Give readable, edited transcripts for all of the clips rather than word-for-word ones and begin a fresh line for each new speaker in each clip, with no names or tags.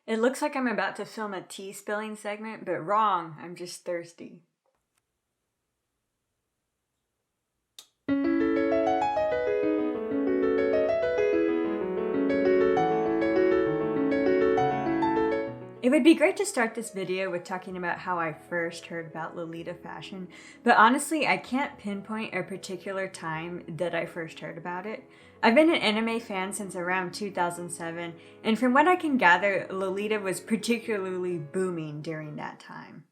It looks like I'm about to film a tea spilling segment, but wrong, I'm just thirsty. It would be great to start this video with talking about how I first heard about Lolita fashion, but honestly, I can't pinpoint a particular time that I first heard about it. I've been an anime fan since around 2007, and from what I can gather, Lolita was particularly booming during that time.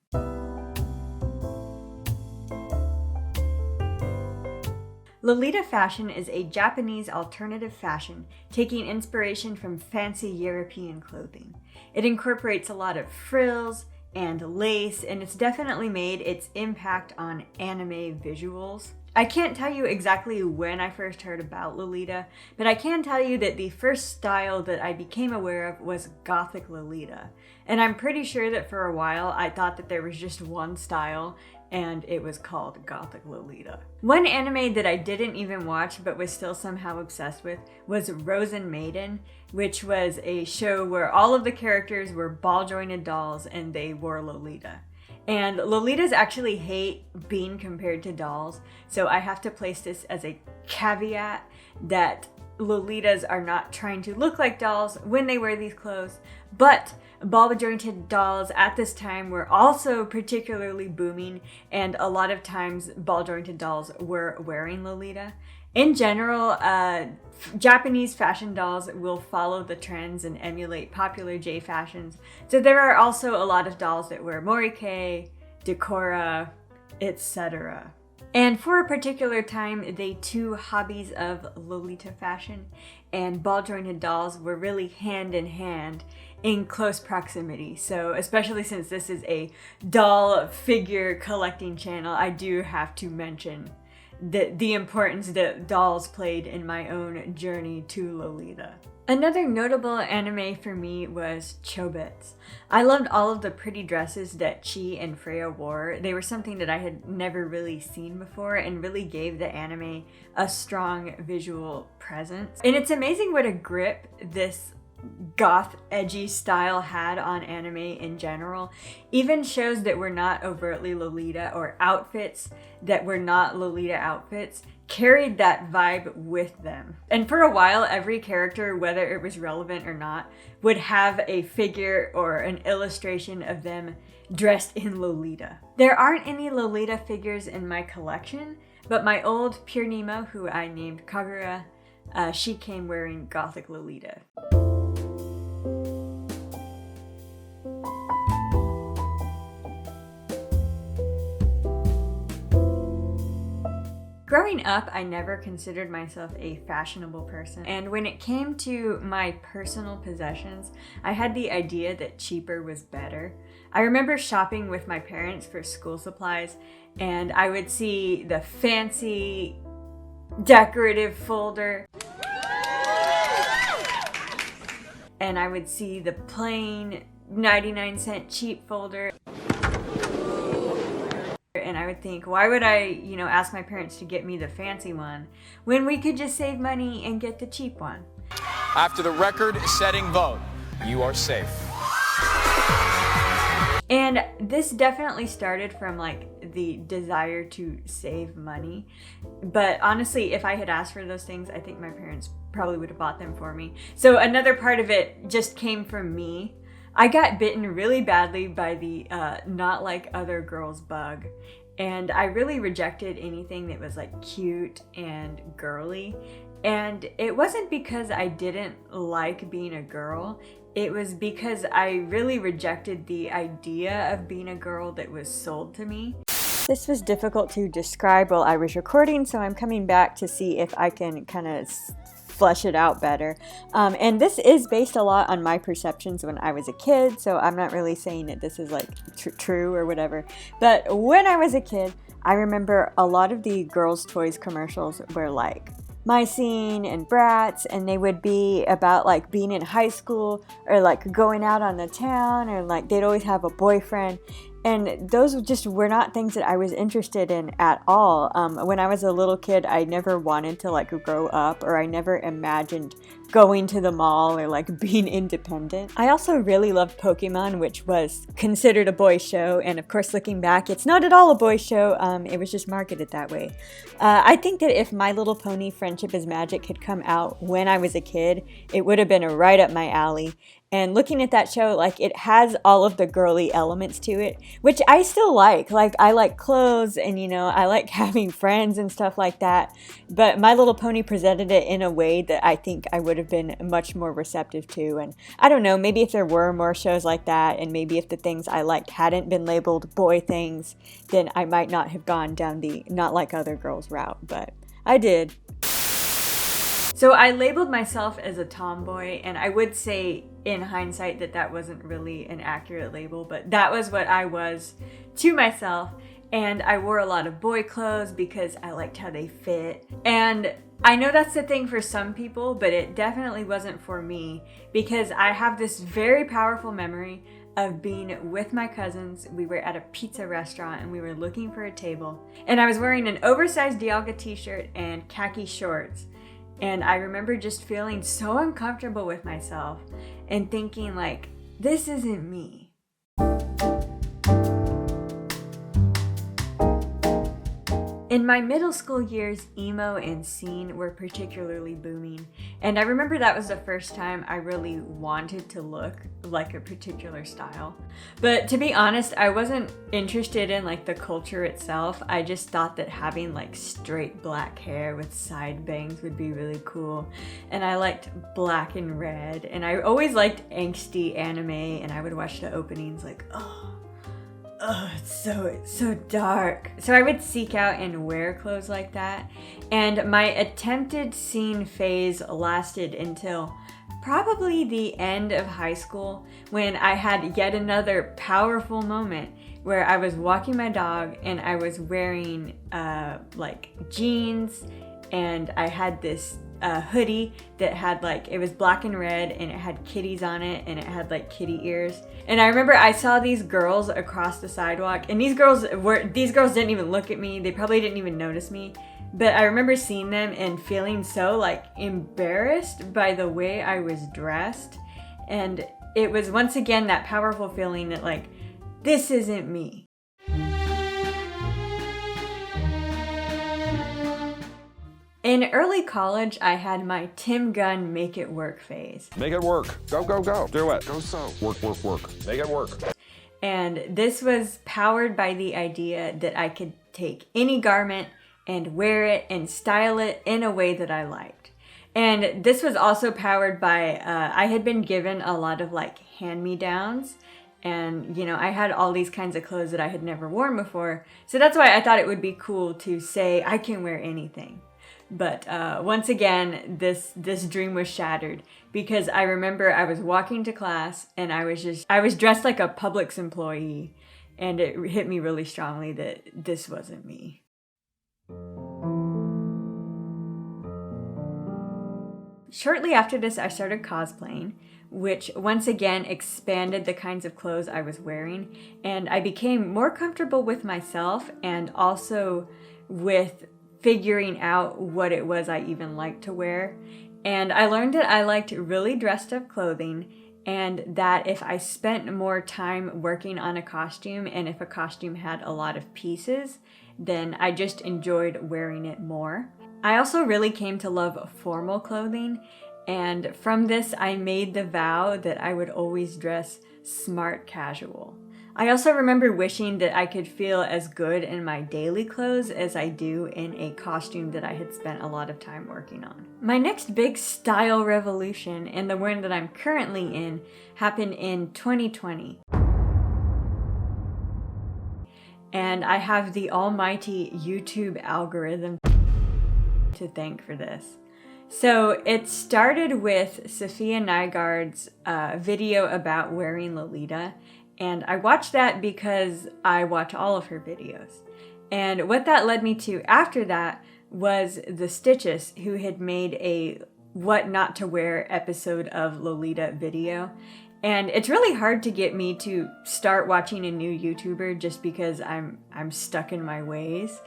Lolita fashion is a Japanese alternative fashion, taking inspiration from fancy European clothing. It incorporates a lot of frills and lace, and it's definitely made its impact on anime visuals. I can't tell you exactly when I first heard about Lolita, but I can tell you that the first style that I became aware of was Gothic Lolita. And I'm pretty sure that for a while I thought that there was just one style, and it was called Gothic Lolita. One anime that I didn't even watch but was still somehow obsessed with was Rosen Maiden, which was a show where all of the characters were ball-jointed dolls and they wore Lolita. And Lolitas actually hate being compared to dolls, so I have to place this as a caveat that Lolitas are not trying to look like dolls when they wear these clothes, but ball-jointed dolls at this time were also particularly booming, and a lot of times ball-jointed dolls were wearing Lolita. In general, Japanese fashion dolls will follow the trends and emulate popular J fashions, so there are also a lot of dolls that wear morike, decora, etc. And for a particular time, the two hobbies of Lolita fashion and ball-jointed dolls were really hand in hand in close proximity. So especially since this is a doll figure collecting channel, I do have to mention the importance that dolls played in my own journey to Lolita. Another notable anime for me was Chobits. I loved all of the pretty dresses that Chi and Freya wore. They were something that I had never really seen before and really gave the anime a strong visual presence. And it's amazing what a grip this goth edgy style had on anime in general. Even shows that were not overtly Lolita or outfits that were not Lolita outfits carried that vibe with them. And for a while, every character, whether it was relevant or not, would have a figure or an illustration of them dressed in Lolita. There aren't any Lolita figures in my collection, but my old Pure Nemo, who I named Kagura, she came wearing Gothic Lolita. Growing up, I never considered myself a fashionable person, and when it came to my personal possessions, I had the idea that cheaper was better. I remember shopping with my parents for school supplies, and I would see the fancy decorative folder, and I would see the plain 99-cent cheap folder. And I would think, why would I, ask my parents to get me the fancy one when we could just save money and get the cheap one?
After the record-setting vote, you are safe.
And this definitely started from the desire to save money. But honestly, if I had asked for those things, I think my parents probably would have bought them for me. So another part of it just came from me. I got bitten really badly by the not like other girls bug, and I really rejected anything that was cute and girly. And it wasn't because I didn't like being a girl, it was because I really rejected the idea of being a girl that was sold to me. This was difficult to describe while I was recording, so I'm coming back to see if I can kind of flesh it out better. And this is based a lot on my perceptions when I was a kid, so I'm not really saying that this is true or whatever. But when I was a kid, I remember a lot of the girls' toys commercials were Mycene and Bratz, and they would be about being in high school or going out on the town, or they'd always have a boyfriend. And those just were not things that I was interested in at all. When I was a little kid, I never wanted to like grow up, or I never imagined going to the mall or like being independent. I also really loved Pokemon, which was considered a boy show. And of course, looking back, it's not at all a boy show. It was just marketed that way. I think that if My Little Pony Friendship is Magic had come out when I was a kid, it would have been right up my alley. And looking at that show, like, it has all of the girly elements to it, which I still like. Like, I like clothes and, you know, I like having friends and stuff like that. But My Little Pony presented it in a way that I think I would have been much more receptive to. And I don't know, maybe if there were more shows like that, and maybe if the things I liked hadn't been labeled boy things, then I might not have gone down the not like other girls route. But I did. So I labeled myself as a tomboy, and I would say in hindsight that that wasn't really an accurate label, but that was what I was to myself. And I wore a lot of boy clothes because I liked how they fit. And I know that's the thing for some people, but it definitely wasn't for me, because I have this very powerful memory of being with my cousins. We were at a pizza restaurant and we were looking for a table, and I was wearing an oversized Dialga t-shirt and khaki shorts. And I remember just feeling so uncomfortable with myself and thinking like, this isn't me. In my middle school years, emo and scene were particularly booming, and I remember that was the first time I really wanted to look like a particular style. But to be honest, I wasn't interested in like the culture itself. I just thought that having like straight black hair with side bangs would be really cool, and I liked black and red, and I always liked angsty anime, and I would watch the openings like, oh, it's so dark. So I would seek out and wear clothes like that. And my attempted scene phase lasted until probably the end of high school, when I had yet another powerful moment where I was walking my dog and I was wearing like jeans, and I had this hoodie that had like, it was black and red, and it had kitties on it, and it had like kitty ears. And I remember I saw these girls across the sidewalk, and these girls didn't even look at me. They probably didn't even notice me. But I remember seeing them and feeling so like embarrassed by the way I was dressed. And it was once again that powerful feeling that like, this isn't me. In early college, I had my Tim Gunn make it work phase.
Make it work. Go, go, go. Do it. Go so. Work, work, work. Make it work.
And this was powered by the idea that I could take any garment and wear it and style it in a way that I liked. And this was also powered by, I had been given a lot of like hand-me-downs. And, you know, I had all these kinds of clothes that I had never worn before. So that's why I thought it would be cool to say I can wear anything. But once again, this dream was shattered, because I remember I was walking to class and I was dressed like a Publix employee, and it hit me really strongly that this wasn't me. Shortly after this, I started cosplaying, which once again expanded the kinds of clothes I was wearing, and I became more comfortable with myself and also with figuring out what it was I even liked to wear. And I learned that I liked really dressed up clothing, and that if I spent more time working on a costume, and if a costume had a lot of pieces, then I just enjoyed wearing it more. I also really came to love formal clothing, and from this I made the vow that I would always dress smart casual. I also remember wishing that I could feel as good in my daily clothes as I do in a costume that I had spent a lot of time working on. My next big style revolution, and the one that I'm currently in, happened in 2020. And I have the almighty YouTube algorithm to thank for this. So it started with Sophia Nygaard's video about wearing Lolita. And I watched that because I watch all of her videos. And what that led me to after that was the Stitches, who had made a what not to wear episode of Lolita video. And it's really hard to get me to start watching a new YouTuber just because I'm stuck in my ways.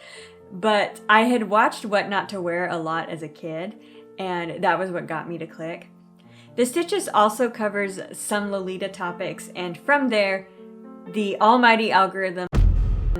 But I had watched What Not to Wear a lot as a kid, and that was what got me to click. The Stitches also covers some Lolita topics, and from there, the almighty algorithm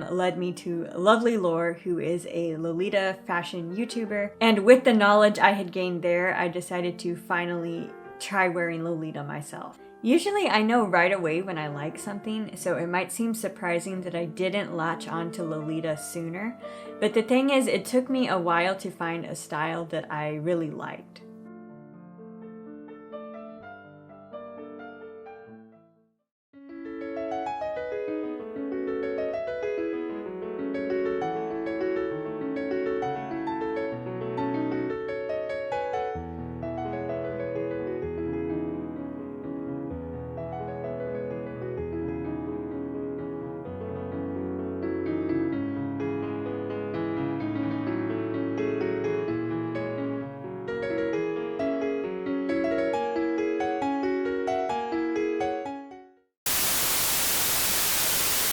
led me to Lovely Lore, who is a Lolita fashion YouTuber. And with the knowledge I had gained there, I decided to finally try wearing Lolita myself. Usually I know right away when I like something, so it might seem surprising that I didn't latch on to Lolita sooner. But the thing is, it took me a while to find a style that I really liked.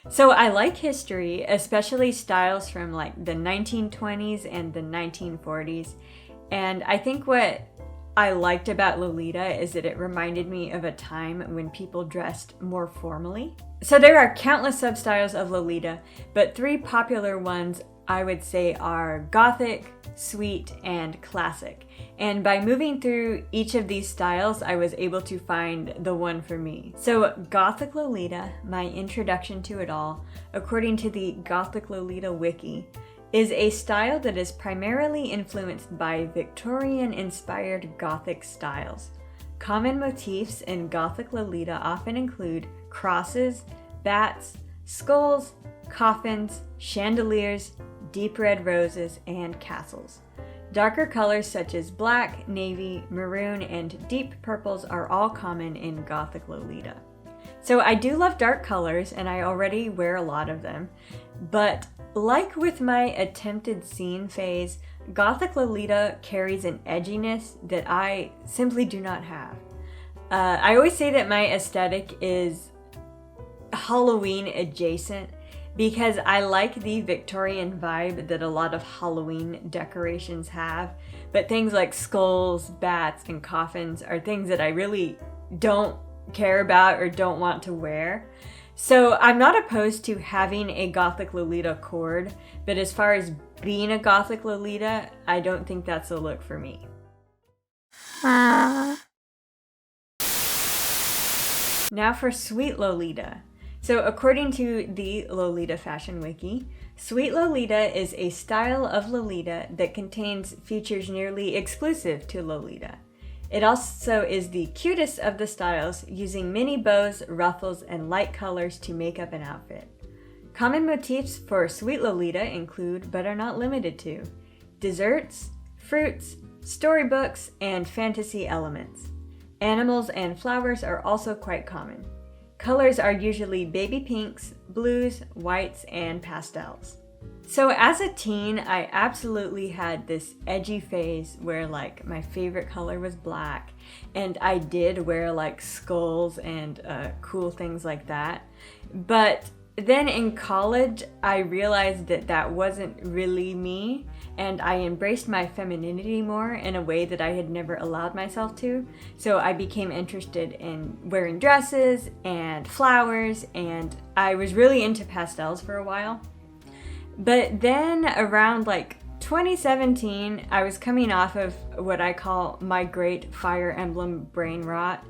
So I like history, especially styles from like the 1920s and the 1940s. And I think what I liked about Lolita is that it reminded me of a time when people dressed more formally. So there are countless substyles of Lolita, but three popular ones I would say are Gothic, Sweet, and Classic. And by moving through each of these styles, I was able to find the one for me. So Gothic Lolita, my introduction to it all, according to the Gothic Lolita wiki, is a style that is primarily influenced by Victorian-inspired Gothic styles. Common motifs in Gothic Lolita often include crosses, bats, skulls, coffins, chandeliers, deep red roses, and castles. Darker colors such as black, navy, maroon, and deep purples are all common in Gothic Lolita. So I do love dark colors, and I already wear a lot of them, but like with my attempted scene phase, Gothic Lolita carries an edginess that I simply do not have. I always say that my aesthetic is Halloween adjacent, because I like the Victorian vibe that a lot of Halloween decorations have, but things like skulls, bats, and coffins are things that I really don't care about or don't want to wear. So I'm not opposed to having a Gothic Lolita cord, but as far as being a Gothic Lolita, I don't think that's a look for me. Now for Sweet Lolita. So according to the Lolita Fashion Wiki, Sweet Lolita is a style of Lolita that contains features nearly exclusive to Lolita. It also is the cutest of the styles, using mini bows, ruffles, and light colors to make up an outfit. Common motifs for Sweet Lolita include, but are not limited to, desserts, fruits, storybooks, and fantasy elements. Animals and flowers are also quite common. Colors are usually baby pinks, blues, whites, and pastels. So as a teen, I absolutely had this edgy phase where like my favorite color was black, and I did wear like skulls and cool things like that. But then in college, I realized that that wasn't really me, and I embraced my femininity more in a way that I had never allowed myself to. So I became interested in wearing dresses and flowers, and I was really into pastels for a while. But then around like 2017, I was coming off of what I call my great Fire Emblem brain rot,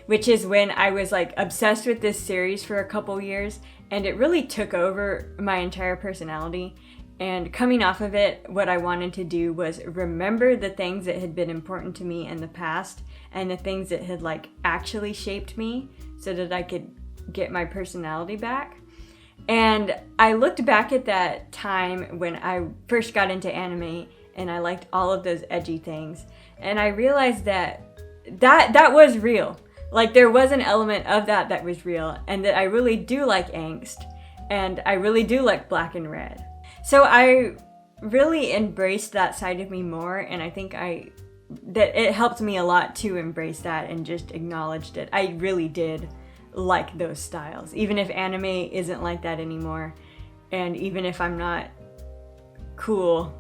which is when I was like obsessed with this series for a couple years, and it really took over my entire personality. And coming off of it, what I wanted to do was remember the things that had been important to me in the past and the things that had like actually shaped me so that I could get my personality back. And I looked back at that time when I first got into anime and I liked all of those edgy things, and I realized that was real. Like there was an element of that was real, and that I really do like angst, and I really do like black and red. So I really embraced that side of me more, and I think I that it helped me a lot to embrace that and just acknowledged it. I really did like those styles, even if anime isn't like that anymore, and even if I'm not cool,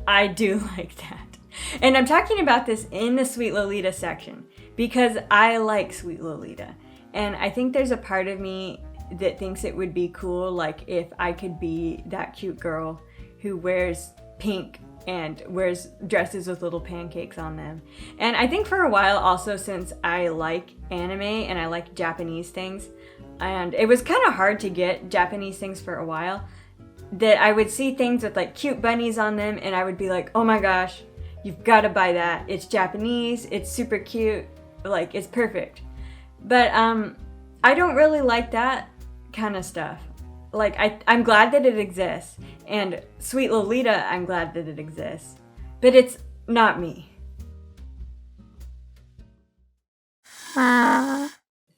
I do like that. And I'm talking about this in the Sweet Lolita section because I like Sweet Lolita, and I think there's a part of me that thinks it would be cool, like if I could be that cute girl who wears pink and wears dresses with little pancakes on them. And I think for a while also, since I like anime and I like Japanese things, and it was kind of hard to get Japanese things for a while, that I would see things with like cute bunnies on them and I would be like, oh my gosh, you've got to buy that. It's Japanese, it's super cute, like it's perfect. But I don't really like that kind of stuff. Like I'm glad that it exists, and Sweet Lolita, I'm glad that it exists, but it's not me.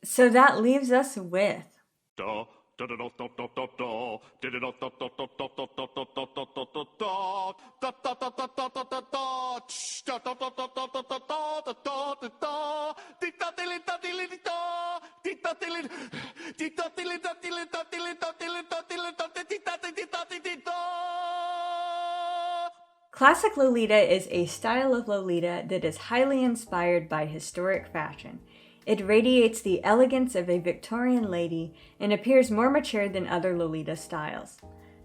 So that leaves us with Classic Lolita is a style of Lolita that is highly inspired by historic fashion. It radiates the elegance of a Victorian lady and appears more mature than other Lolita styles.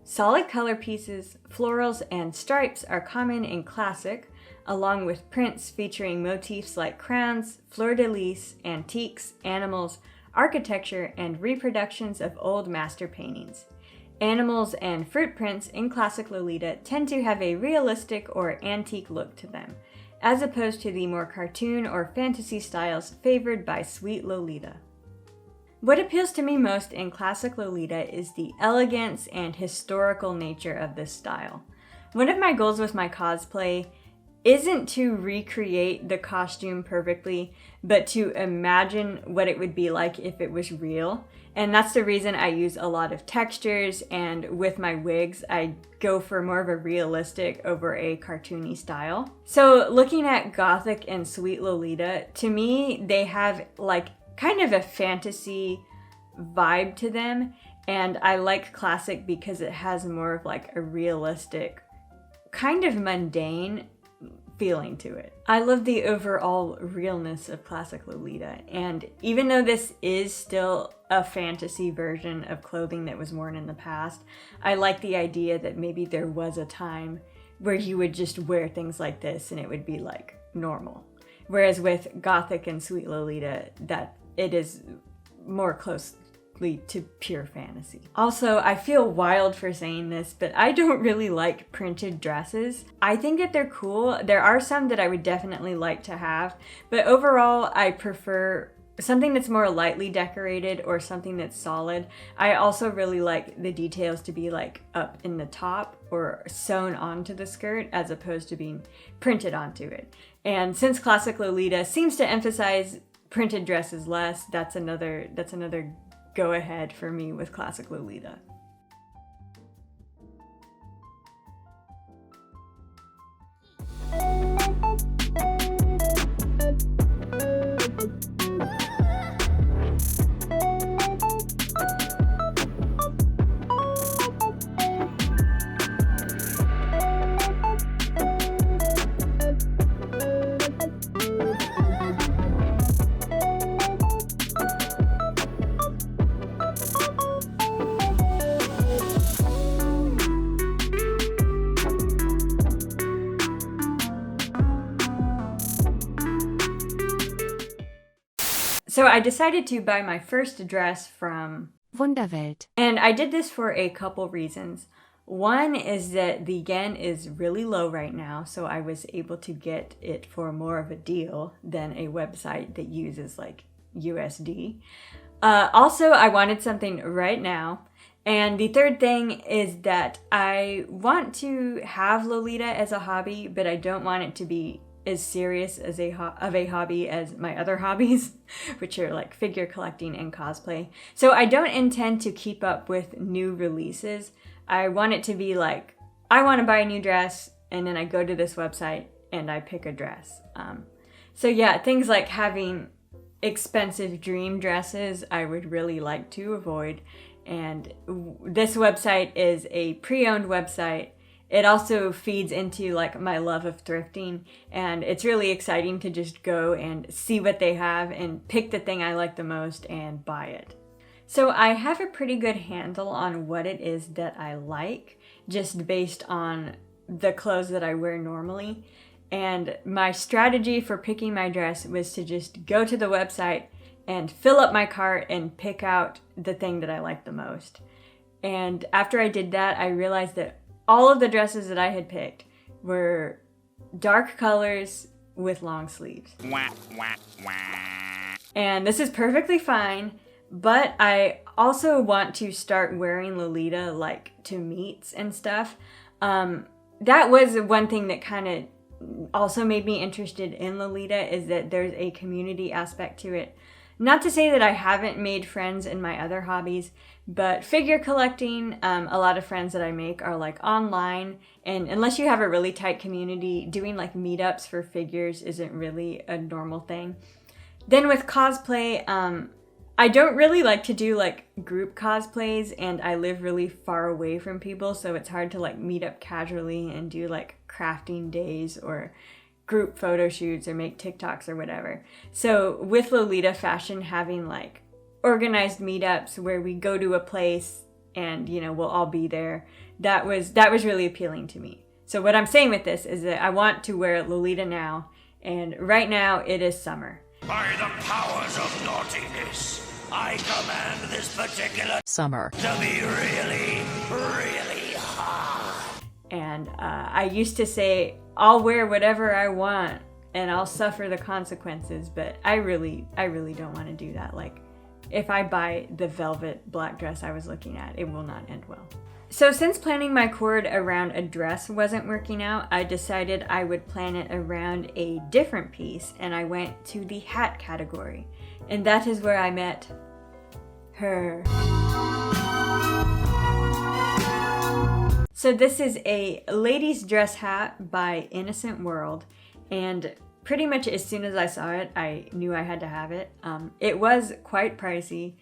Solid color pieces, florals, and stripes are common in classic, along with prints featuring motifs like crowns, fleur-de-lis, antiques, animals, architecture, and reproductions of old master paintings. Animals and fruit prints in classic Lolita tend to have a realistic or antique look to them, as opposed to the more cartoon or fantasy styles favored by Sweet Lolita. What appeals to me most in classic Lolita is the elegance and historical nature of this style. One of my goals with my cosplay isn't to recreate the costume perfectly, but to imagine what it would be like if it was real. And that's the reason I use a lot of textures, and with my wigs, I go for more of a realistic over a cartoony style. So looking at Gothic and Sweet Lolita, to me, they have like kind of a fantasy vibe to them. And I like Classic because it has more of like a realistic, kind of mundane feeling to it. I love the overall realness of classic Lolita, and even though this is still a fantasy version of clothing that was worn in the past, I like the idea that maybe there was a time where you would just wear things like this and it would be like normal. Whereas with Gothic and Sweet Lolita, that it is more closely to pure fantasy. Also, I feel wild for saying this, but I don't really like printed dresses. I think that they're cool. There are some that I would definitely like to have, but overall I prefer something that's more lightly decorated or something that's solid. I also really like the details to be like up in the top or sewn onto the skirt as opposed to being printed onto it. And since Classic Lolita seems to emphasize printed dresses less, that's another go ahead for me with Classic Lolita. So I decided to buy my first dress from
Wunderwelt.
And I did this for a couple reasons. One is that the yen is really low right now, so I was able to get it for more of a deal than a website that uses like USD. Also, I wanted something right now. And the third thing is that I want to have Lolita as a hobby, but I don't want it to be as serious as a hobby as my other hobbies, which are like figure collecting and cosplay. So I don't intend to keep up with new releases. I want it to be like, I want to buy a new dress, and then I go to this website and I pick a dress. So yeah, things like having expensive dream dresses I would really like to avoid. And this website is a pre-owned website. It also feeds into like my love of thrifting, and it's really exciting to just go and see what they have and pick the thing I like the most and buy it. So I have a pretty good handle on what it is that I like, just based on the clothes that I wear normally. And my strategy for picking my dress was to just go to the website and fill up my cart and pick out the thing that I like the most. And after I did that, I realized that all of the dresses that I had picked were dark colors with long sleeves. And this is perfectly fine, but I also want to start wearing Lolita like to meets and stuff. That was one thing that kind of also made me interested in Lolita, is that there's a community aspect to it. Not to say that I haven't made friends in my other hobbies, but figure collecting, a lot of friends that I make are like online, and unless you have a really tight community, doing like meetups for figures isn't really a normal thing. Then with cosplay, I don't really like to do like group cosplays, and I live really far away from people, so it's hard to like meet up casually and do like crafting days or group photo shoots or make TikToks or whatever. So with Lolita Fashion having like organized meetups where we go to a place and, you know, we'll all be there, that was really appealing to me. So what I'm saying with this is that I want to wear Lolita now, and right now it is summer.
By the powers of naughtiness, I command this particular
summer
to be really, really hot.
And I used to say, I'll wear whatever I want and I'll suffer the consequences, but I really don't want to do that. Like, if I buy the velvet black dress I was looking at, it will not end well. So since planning my cord around a dress wasn't working out, I decided I would plan it around a different piece, and I went to the hat category. And that is where I met her. So this is a ladies dress hat by Innocent World, and pretty much as soon as I saw it, I knew I had to have it. It was quite pricey,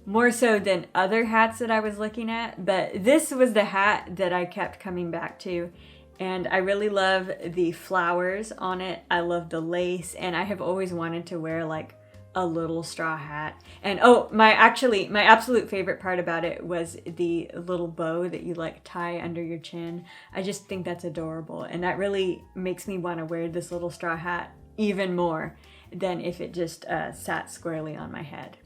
more so than other hats that I was looking at, but this was the hat that I kept coming back to, and I really love the flowers on it. I love the lace, and I have always wanted to wear like a little straw hat. And oh, my absolute favorite part about it was the little bow that you like tie under your chin. I just think that's adorable, and that really makes me want to wear this little straw hat even more than if it just sat squarely on my head.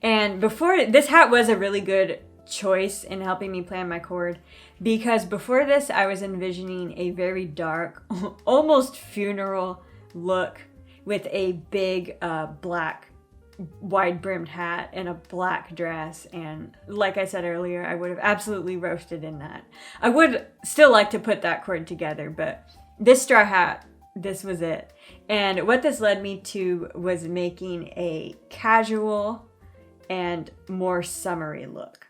And before, this hat was a really good choice in helping me plan my cord, because before this I was envisioning a very dark, almost funeral look with a big black wide-brimmed hat and a black dress, and like I said earlier, I would have absolutely roasted in that. I would still like to put that cord together, but this straw hat, this was it. And what this led me to was making a casual and more summery look.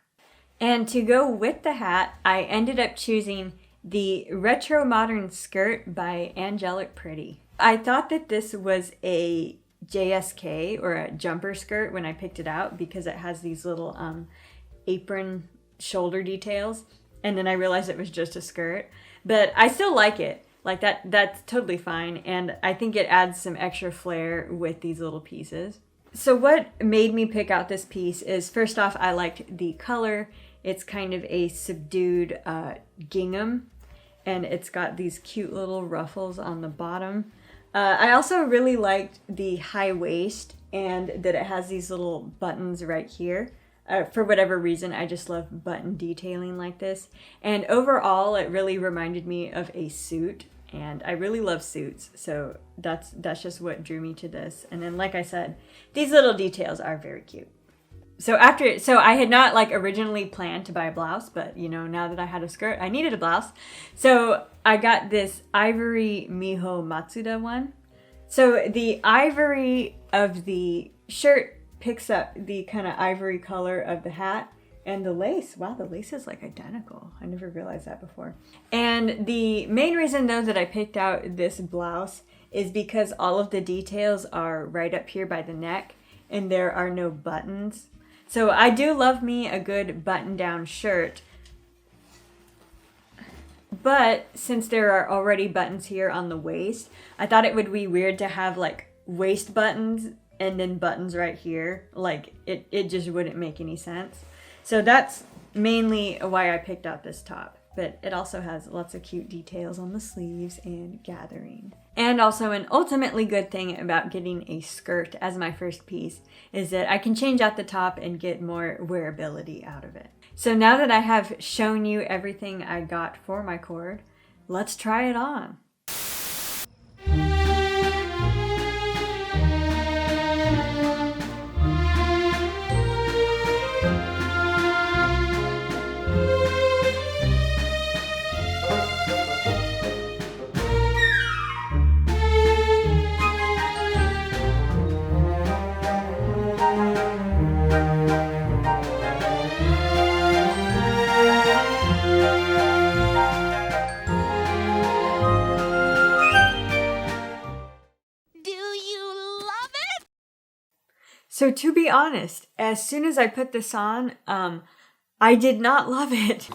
And to go with the hat, I ended up choosing the Retro Modern Skirt by Angelic Pretty. I thought that this was a JSK or a jumper skirt when I picked it out, because it has these little apron shoulder details, and then I realized it was just a skirt. But I still like it. Like that's totally fine, and I think it adds some extra flair with these little pieces. So what made me pick out this piece is, first off, I liked the color. It's kind of a subdued gingham, and it's got these cute little ruffles on the bottom. I also really liked the high waist, and that it has these little buttons right here. For whatever reason, I just love button detailing like this. And overall, it really reminded me of a suit, and I really love suits, so that's just what drew me to this. And then, like I said, these little details are very cute. So I had not like originally planned to buy a blouse, but you know, now that I had a skirt, I needed a blouse. So I got this ivory Miho Matsuda one. So the ivory of the shirt picks up the kind of ivory color of the hat, And the lace, wow, the lace is like identical. I never realized that before. And the main reason though that I picked out this blouse is because all of the details are right up here by the neck and there are no buttons. So I do love me a good button-down shirt. But since there are already buttons here on the waist, I thought it would be weird to have like waist buttons and then buttons right here. Like it just wouldn't make any sense. So that's mainly why I picked out this top. But it also has lots of cute details on the sleeves and gathering. And also an ultimately good thing about getting a skirt as my first piece is that I can change out the top and get more wearability out of it. So now that I have shown you everything I got for my cord, let's try it on. So to be honest, as soon as I put this on, I did not love it.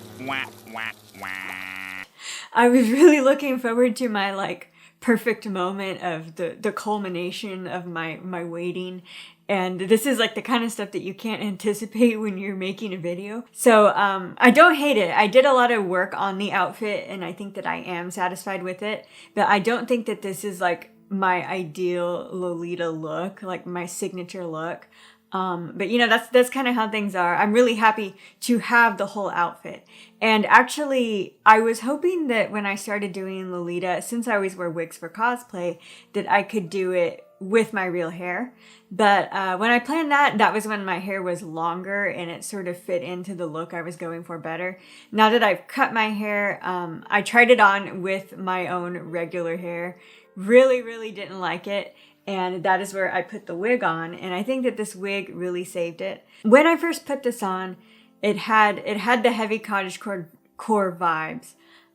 I was really looking forward to my like perfect moment of the culmination of my waiting. And this is like the kind of stuff that you can't anticipate when you're making a video. So I don't hate it. I did a lot of work on the outfit and I think that I am satisfied with it. But I don't think that this is like my ideal Lolita look, like my signature look. But you know, that's kind of how things are. I'm really happy to have the whole outfit. And actually, I was hoping that when I started doing Lolita, since I always wear wigs for cosplay, that I could do it with my real hair. But when I planned that was when my hair was longer and it sort of fit into the look I was going for better. Now that I've cut my hair, I tried it on with my own regular hair. Really didn't like it. And that is where I put the wig on. And I think that this wig really saved it. When I first put this on, it had the heavy cottagecore vibes.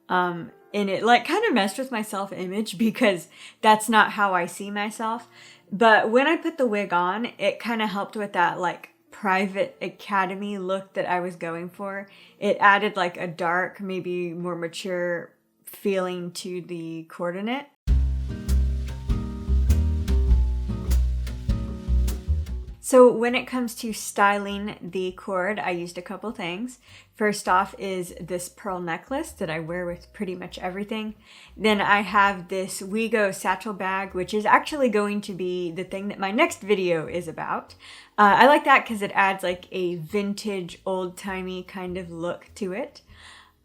And it like kind of messed with my self-image because that's not how I see myself. But when I put the wig on, it kind of helped with that like private academy look that I was going for. It added like a dark, maybe more mature feeling to the coordinate. So when it comes to styling the cord, I used a couple things. First off is this pearl necklace that I wear with pretty much everything. Then I have this Wego satchel bag, which is actually going to be the thing that my next video is about. I like that because it adds like a vintage, old-timey kind of look to it.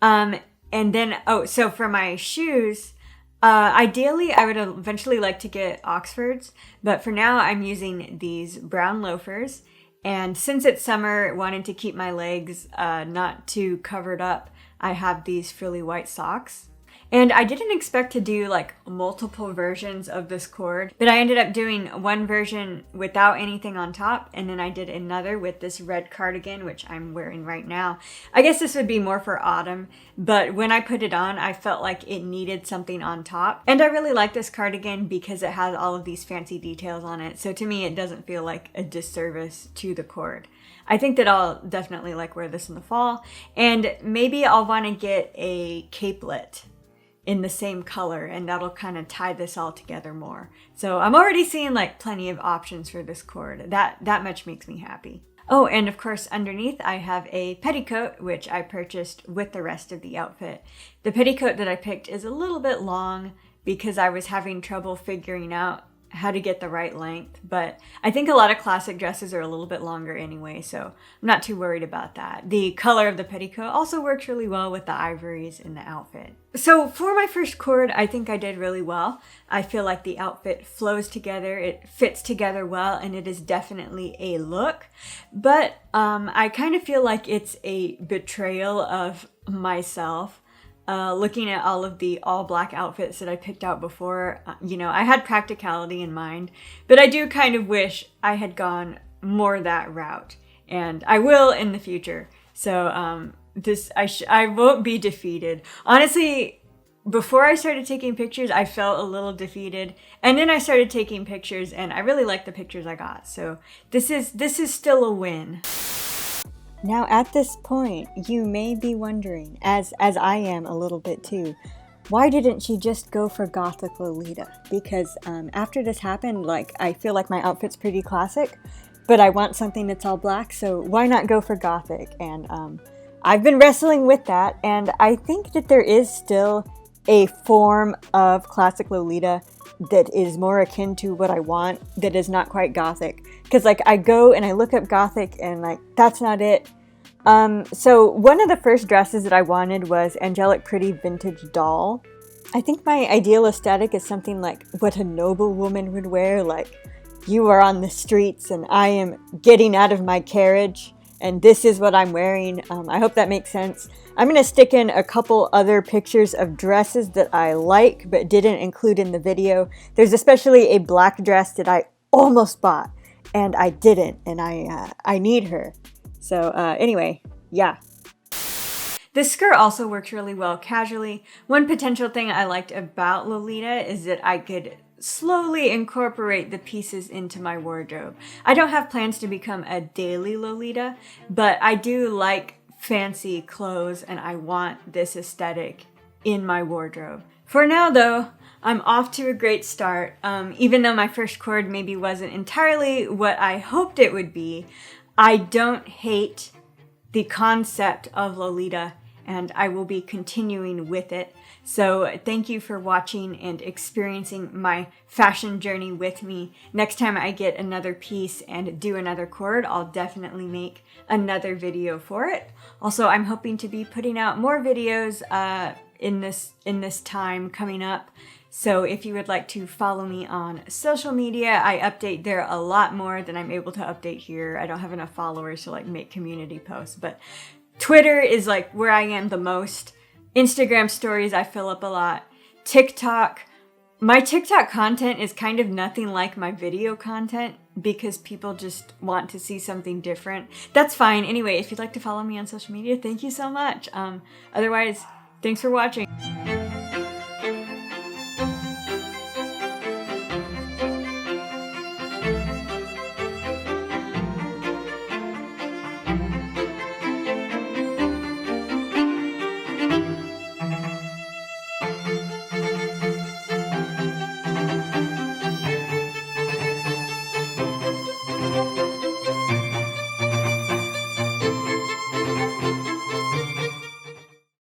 And then, so for my shoes, ideally, I would eventually like to get Oxfords, but for now I'm using these brown loafers. And since it's summer, wanting to keep my legs not too covered up, I have these frilly white socks. And I didn't expect to do like multiple versions of this cord, but I ended up doing one version without anything on top, and then I did another with this red cardigan, which I'm wearing right now. I guess this would be more for autumn, but when I put it on, I felt like it needed something on top. And I really like this cardigan because it has all of these fancy details on it, so to me it doesn't feel like a disservice to the cord. I think that I'll definitely like wear this in the fall, and maybe I'll want to get a capelet in the same color, and that'll kind of tie this all together more. So I'm already seeing like plenty of options for this cord. That much makes me happy. Oh, and of course underneath I have a petticoat, which I purchased with the rest of the outfit. The petticoat that I picked is a little bit long because I was having trouble figuring out how to get the right length, but I think a lot of classic dresses are a little bit longer anyway, so I'm not too worried about that. The color of the petticoat also works really well with the ivories in the outfit. So for my first cord, I think I did really well. I feel like the outfit flows together, it fits together well, and it is definitely a look, but I kind of feel like it's a betrayal of myself. Looking at all of the all black outfits that I picked out before, you know, I had practicality in mind, but I do kind of wish I had gone more that route, and I will in the future. So I won't be defeated. Honestly, before I started taking pictures, I felt a little defeated. And then I started taking pictures and I really like the pictures I got. So this is still a win. Now at this point, you may be wondering, as I am a little bit too, why didn't she just go for Gothic Lolita? Because after this happened, like, I feel like my outfit's pretty classic, but I want something that's all black, so why not go for Gothic? And I've been wrestling with that, and I think that there is still a form of classic Lolita that is more akin to what I want, that is not quite Gothic. Because, like, I go and I look up Gothic, and, like, that's not it. So one of the first dresses that I wanted was Angelic Pretty Vintage Doll. I think my ideal aesthetic is something like what a noble woman would wear, like, you are on the streets and I am getting out of my carriage and this is what I'm wearing. I hope that makes sense. I'm going to stick in a couple other pictures of dresses that I like but didn't include in the video. There's especially a black dress that I almost bought and I didn't, and I need her. So anyway, yeah. This skirt also works really well casually. One potential thing I liked about Lolita is that I could slowly incorporate the pieces into my wardrobe. I don't have plans to become a daily Lolita, but I do like fancy clothes and I want this aesthetic in my wardrobe. For now though, I'm off to a great start. Even though my first cord maybe wasn't entirely what I hoped it would be, I don't hate the concept of Lolita and I will be continuing with it. So thank you for watching and experiencing my fashion journey with me. Next time I get another piece and do another cord, I'll definitely make another video for it. Also, I'm hoping to be putting out more videos in this time coming up. So if you would like to follow me on social media, I update there a lot more than I'm able to update here. I don't have enough followers to like make community posts, but Twitter is like where I am the most. Instagram stories I fill up a lot. TikTok. My TikTok content is kind of nothing like my video content because people just want to see something different. That's fine. Anyway, if you'd like to follow me on social media, thank you so much. Otherwise, thanks for watching.